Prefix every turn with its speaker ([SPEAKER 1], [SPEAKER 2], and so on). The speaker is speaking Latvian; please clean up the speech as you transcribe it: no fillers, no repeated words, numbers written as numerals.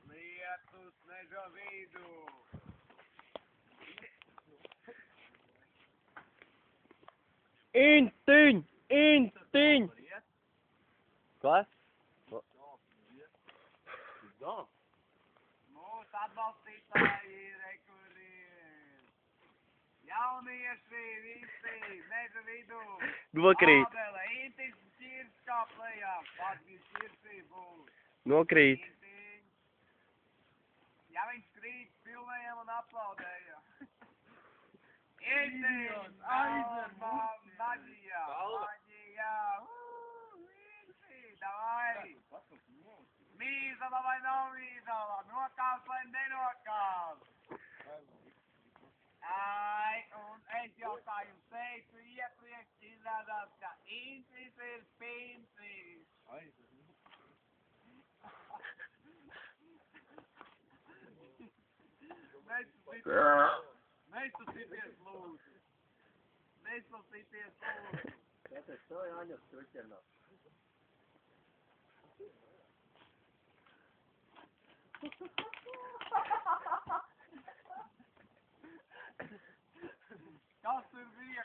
[SPEAKER 1] Lietus meža vidū.
[SPEAKER 2] Intiņ! Intiņ! Kas?
[SPEAKER 1] Mūsu atbalstītāji ir jaunieši visi meža vidū.
[SPEAKER 2] Nokrīt.
[SPEAKER 1] Ābele, Intiņš ķirs kā plējā. Pats bija ķirsī būs.
[SPEAKER 2] Nokrīt.
[SPEAKER 1] Intiņ. Ja viņš krīt, pilnējam un aplaudējam. Intiņ! Maģijā! Maģijā! Intiņ! Davai! Mīzala vai nav mīzala? Nokāps vai nenokāps? Ai, un es jau tā jums teicu iepriekš, izrādās, ka Intis ir Pintis. Nesusīties lūdzu. Nesusīties lūdzu.
[SPEAKER 2] Pēters, to Jāņas Kruķernā.
[SPEAKER 1] Kas tur bija